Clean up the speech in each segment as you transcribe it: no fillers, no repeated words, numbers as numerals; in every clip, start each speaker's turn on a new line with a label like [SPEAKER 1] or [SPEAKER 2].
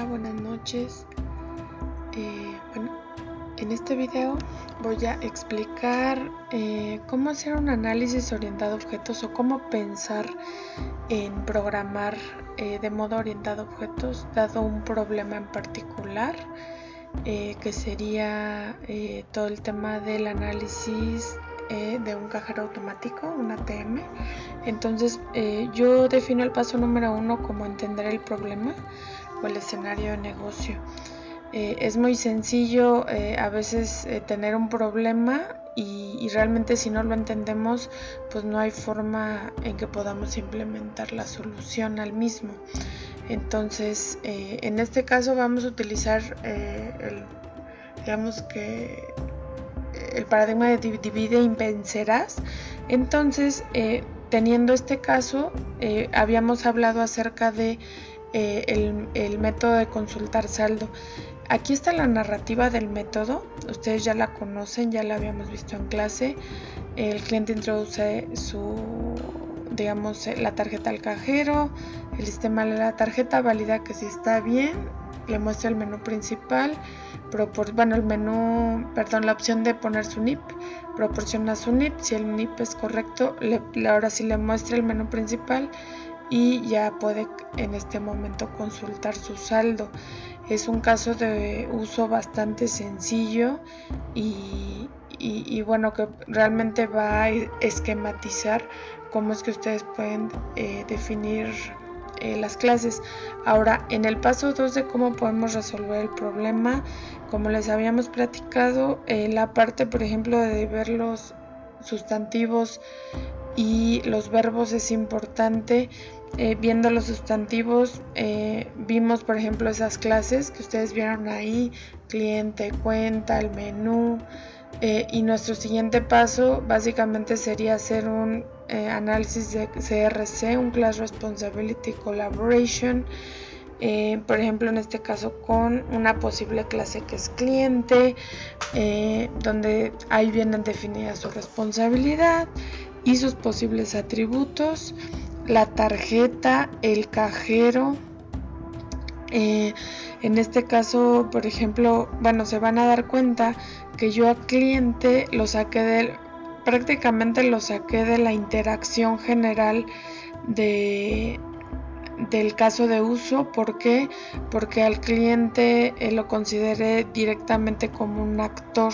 [SPEAKER 1] buenas noches. En este video voy a explicar cómo hacer un análisis orientado a objetos o cómo pensar en programar de modo orientado a objetos dado un problema en particular, que sería todo el tema del análisis de un cajero automático, un ATM. Entonces yo defino el paso número 1 como entender el problema o el escenario de negocio. Es muy sencillo a veces tener un problema y realmente si no lo entendemos pues no hay forma en que podamos implementar la solución al mismo. Entonces en este caso vamos a utilizar el paradigma de divide y vencerás. Entonces teniendo este caso habíamos hablado acerca de el método de consultar saldo. Aquí está la narrativa del método, ustedes ya la conocen, ya la habíamos visto en clase. El cliente introduce la tarjeta al cajero, el sistema lee la tarjeta, valida que si está bien, le muestra el menú principal, la opción de poner su NIP, proporciona su NIP, si el NIP es correcto, ahora sí le muestra el menú principal y ya puede en este momento consultar su saldo. Es un caso de uso bastante sencillo y bueno, que realmente va a esquematizar cómo es que ustedes pueden definir las clases. Ahora, en el paso 2 de cómo podemos resolver el problema, como les habíamos platicado, la parte, por ejemplo, de ver los sustantivos y los verbos es importante. Viendo los sustantivos, vimos por ejemplo esas clases que ustedes vieron ahí, cliente, cuenta, el menú, y nuestro siguiente paso básicamente sería hacer un análisis de CRC, un Class Responsibility Collaboration, por ejemplo en este caso con una posible clase que es cliente, donde ahí vienen definidas su responsabilidad y sus posibles atributos, la tarjeta, el cajero. En este caso, por ejemplo, se van a dar cuenta que yo a cliente prácticamente lo saqué de la interacción general del caso de uso. ¿Por qué? Porque al cliente lo consideré directamente como un actor,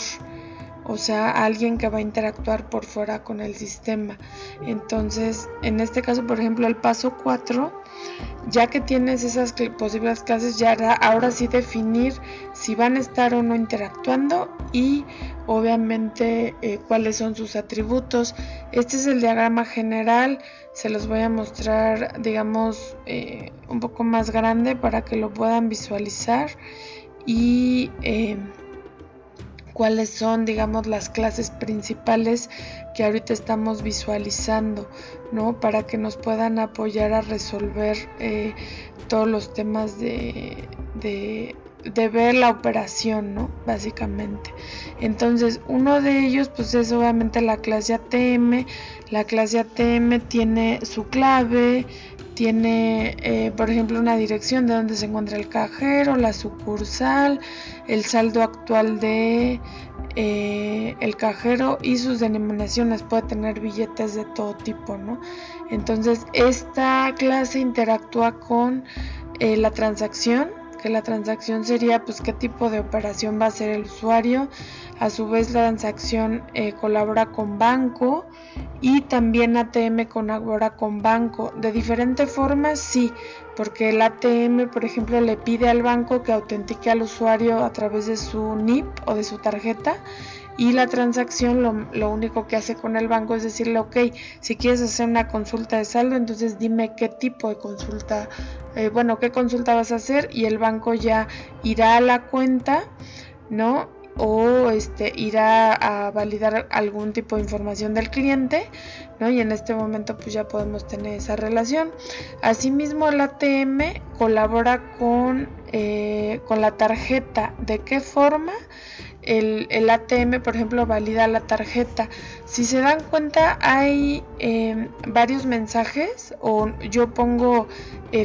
[SPEAKER 1] o sea, alguien que va a interactuar por fuera con el sistema. Entonces, en este caso, por ejemplo, el paso 4, ya que tienes esas posibles clases, ahora sí definir si van a estar o no interactuando y obviamente cuáles son sus atributos. Este es el diagrama general, se los voy a mostrar, digamos, un poco más grande para que lo puedan visualizar y cuáles son, digamos, las clases principales que ahorita estamos visualizando, ¿no? Para que nos puedan apoyar a resolver todos los temas de ver la operación, ¿no? Básicamente. Entonces, uno de ellos, pues es obviamente la clase ATM. La clase ATM tiene su clave, tiene, por ejemplo, una dirección de donde se encuentra el cajero, la sucursal, el saldo actual de el cajero y sus denominaciones. Puede tener billetes de todo tipo, ¿no? Entonces, esta clase interactúa con la transacción, que la transacción sería pues qué tipo de operación va a hacer el usuario. A su vez, la transacción colabora con banco y también ATM colabora con banco. De diferente forma, sí, porque el ATM, por ejemplo, le pide al banco que autentique al usuario a través de su NIP o de su tarjeta, y la transacción lo único que hace con el banco es decirle, ok, si quieres hacer una consulta de saldo, entonces dime qué tipo de consulta, qué consulta vas a hacer, y el banco ya irá a la cuenta, ¿no? O irá a validar algún tipo de información del cliente, ¿no? Y en este momento pues ya podemos tener esa relación. Asimismo, el ATM colabora con la tarjeta. ¿De qué forma? el ATM, por ejemplo, valida la tarjeta. Si se dan cuenta, hay varios mensajes, o yo pongo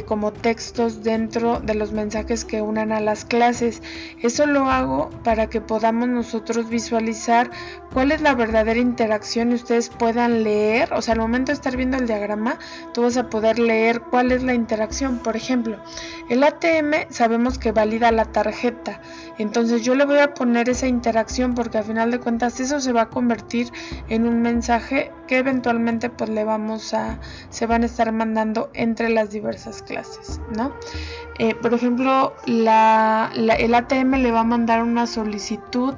[SPEAKER 1] como textos dentro de los mensajes que unan a las clases. Eso lo hago para que podamos nosotros visualizar cuál es la verdadera interacción y ustedes puedan leer. O sea, al momento de estar viendo el diagrama, tú vas a poder leer cuál es la interacción. Por ejemplo, el ATM sabemos que valida la tarjeta, entonces yo le voy a poner esa interacción, porque al final de cuentas eso se va a convertir en un mensaje que eventualmente pues se van a estar mandando entre las diversas clases, ¿no? Por ejemplo, el ATM le va a mandar una solicitud,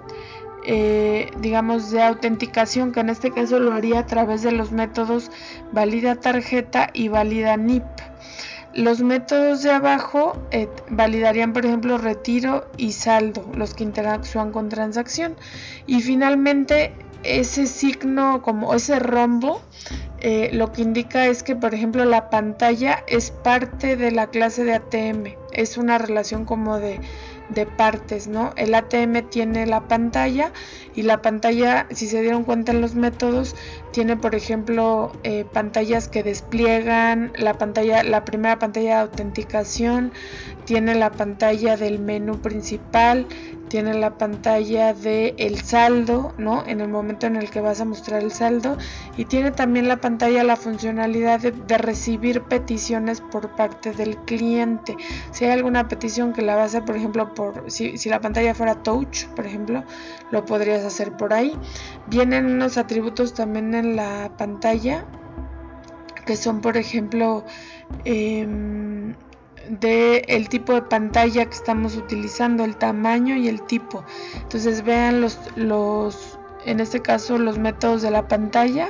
[SPEAKER 1] digamos, de autenticación, que en este caso lo haría a través de los métodos valida tarjeta y valida NIP. Los métodos de abajo validarían, por ejemplo, retiro y saldo, los que interactúan con transacción. Y finalmente, ese signo, como ese rombo, lo que indica es que, por ejemplo, la pantalla es parte de la clase de ATM. Es una relación como de partes, ¿no? El ATM tiene la pantalla, y la pantalla, si se dieron cuenta en los métodos, tiene, por ejemplo, pantallas que despliegan la primera pantalla de autenticación, tiene la pantalla del menú principal, tiene la pantalla de el saldo, ¿no? En el momento en el que vas a mostrar el saldo, y tiene también la pantalla, la funcionalidad de recibir peticiones por parte del cliente. Si hay alguna petición que la vas a hacer, por ejemplo, si la pantalla fuera touch, por ejemplo, lo podrías hacer por ahí. Vienen unos atributos también en la pantalla que son, por ejemplo, de el tipo de pantalla que estamos utilizando, el tamaño y el tipo. Entonces vean en este caso los métodos de la pantalla,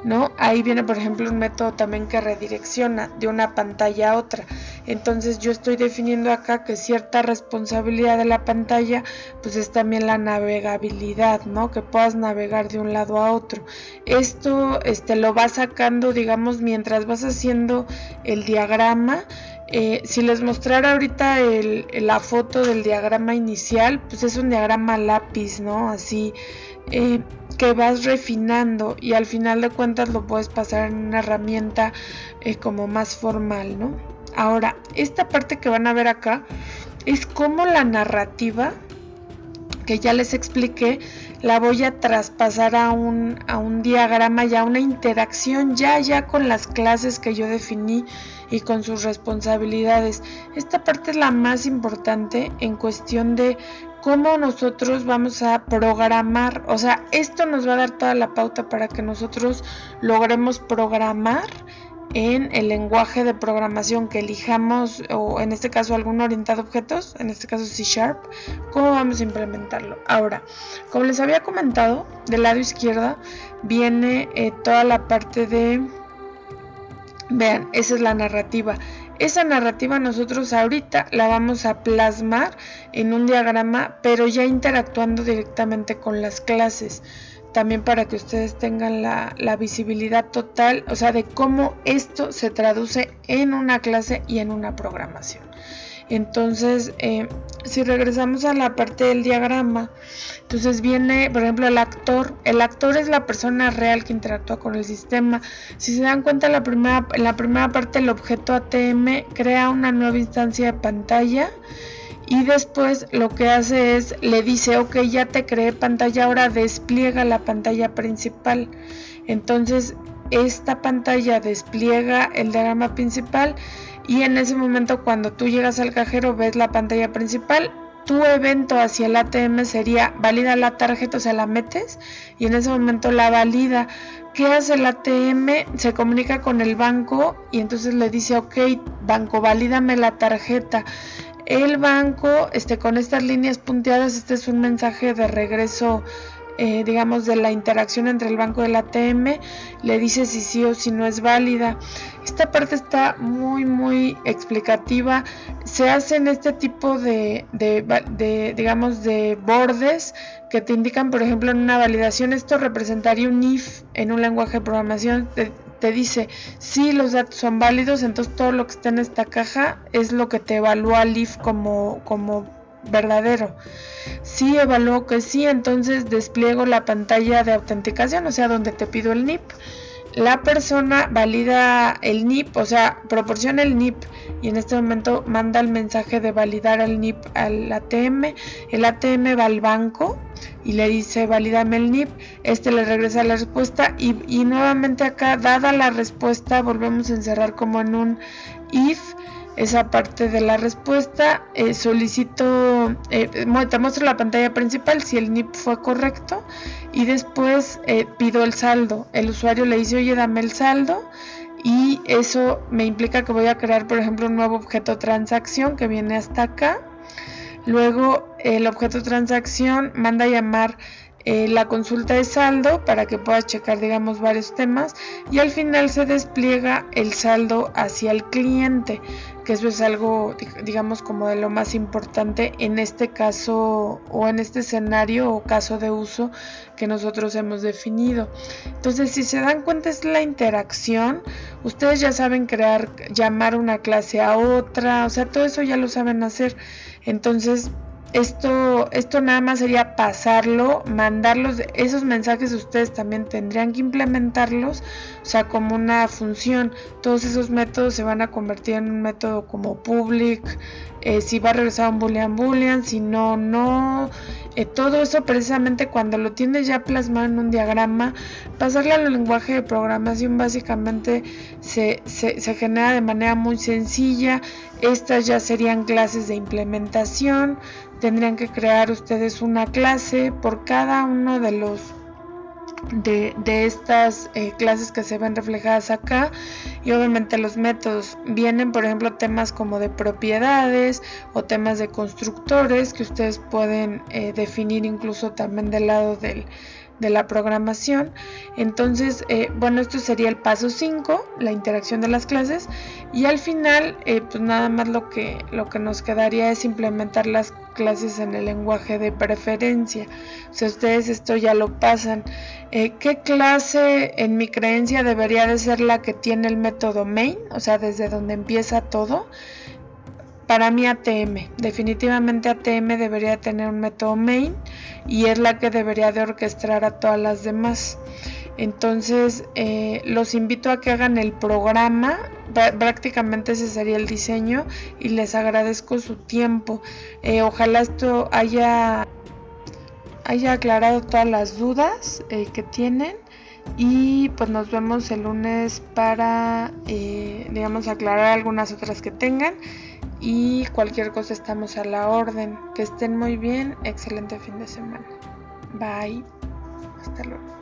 [SPEAKER 1] ¿no? Ahí viene, por ejemplo, un método también que redirecciona de una pantalla a otra. Entonces yo estoy definiendo acá que cierta responsabilidad de la pantalla pues es también la navegabilidad, ¿no? Que puedas navegar de un lado a otro. Esto lo vas sacando, digamos, mientras vas haciendo el diagrama. Si les mostrara ahorita la foto del diagrama inicial, pues es un diagrama lápiz, ¿no? Así que vas refinando, y al final de cuentas lo puedes pasar en una herramienta como más formal, ¿no? Ahora, esta parte que van a ver acá es como la narrativa que ya les expliqué, la voy a traspasar a un diagrama, ya una interacción ya con las clases que yo definí y con sus responsabilidades. Esta parte es la más importante en cuestión de cómo nosotros vamos a programar. O sea, esto nos va a dar toda la pauta para que nosotros logremos programar en el lenguaje de programación que elijamos, o en este caso algún orientado a objetos, en este caso C#, cómo vamos a implementarlo. Ahora, como les había comentado, del lado izquierdo viene toda la parte de, vean, esa es la narrativa. Esa narrativa nosotros ahorita la vamos a plasmar en un diagrama, pero ya interactuando directamente con las clases. También para que ustedes tengan la visibilidad total, o sea, de cómo esto se traduce en una clase y en una programación. Entonces, si regresamos a la parte del diagrama, entonces viene, por ejemplo, el actor. El actor es la persona real que interactúa con el sistema. Si se dan cuenta, en la primera parte, el objeto ATM crea una nueva instancia de pantalla, y después lo que hace es, le dice, ok, ya te creé pantalla, ahora despliega la pantalla principal. Entonces esta pantalla despliega el diagrama principal, y en ese momento, cuando tú llegas al cajero, ves la pantalla principal. Tu evento hacia el ATM sería valida la tarjeta, o sea, la metes y en ese momento la valida. ¿Qué hace el ATM? Se comunica con el banco y entonces le dice, ok, banco, valídame la tarjeta. El banco, con estas líneas punteadas, este es un mensaje de regreso, digamos, de la interacción entre el banco y el ATM, le dice si sí o si no es válida. Esta parte está muy explicativa. Se hacen este tipo de digamos, de bordes que te indican, por ejemplo, en una validación. Esto representaría un if en un lenguaje de programación. Te dice si los datos son válidos, entonces todo lo que está en esta caja es lo que te evalúa el if como verdadero. Si evalúo que sí, entonces despliego la pantalla de autenticación, o sea, donde te pido el NIP. La persona valida el NIP, o sea, proporciona el NIP y en este momento manda el mensaje de validar el NIP al ATM. El ATM va al banco y le dice valídame el NIP, le regresa la respuesta y nuevamente acá, dada la respuesta, volvemos a encerrar como en un if esa parte de la respuesta. Solicito, te muestro la pantalla principal si el NIP fue correcto y después pido el saldo. El usuario le dice, oye, dame el saldo, y eso me implica que voy a crear, por ejemplo, un nuevo objeto transacción que viene hasta acá. Luego el objeto transacción manda a llamar la consulta de saldo para que pueda checar, digamos, varios temas, y al final se despliega el saldo hacia el cliente, que eso es algo, digamos, como de lo más importante en este caso o en este escenario o caso de uso que nosotros hemos definido. Entonces, si se dan cuenta, es la interacción. Ustedes ya saben crear, llamar una clase a otra, o sea, todo eso ya lo saben hacer. Entonces, esto nada más sería pasarlo, mandarlos. Esos mensajes ustedes también tendrían que implementarlos, o sea, como una función. Todos esos métodos se van a convertir en un método como public, si va a regresar un boolean, si no, todo eso precisamente cuando lo tienes ya plasmado en un diagrama, pasarle al lenguaje de programación básicamente se genera de manera muy sencilla. Estas ya serían clases de implementación. Tendrían que crear ustedes una clase por cada uno de los de estas clases que se ven reflejadas acá, y obviamente los métodos vienen, por ejemplo, temas como de propiedades o temas de constructores que ustedes pueden definir incluso también del lado de la programación. Entonces, bueno, esto sería el paso 5, la interacción de las clases, y al final pues nada más lo que nos quedaría es implementar las clases en el lenguaje de preferencia. O sea, ustedes esto ya lo pasan. ¿Qué clase en mi creencia debería de ser la que tiene el método main? O sea, desde donde empieza todo. Para mí ATM, definitivamente ATM debería tener un método main y es la que debería de orquestar a todas las demás. Entonces los invito a que hagan el programa, prácticamente ese sería el diseño, y les agradezco su tiempo. Ojalá esto haya aclarado todas las dudas que tienen, y pues nos vemos el lunes para digamos aclarar algunas otras que tengan, y cualquier cosa estamos a la orden. Que estén muy bien, excelente fin de semana. Bye, hasta luego.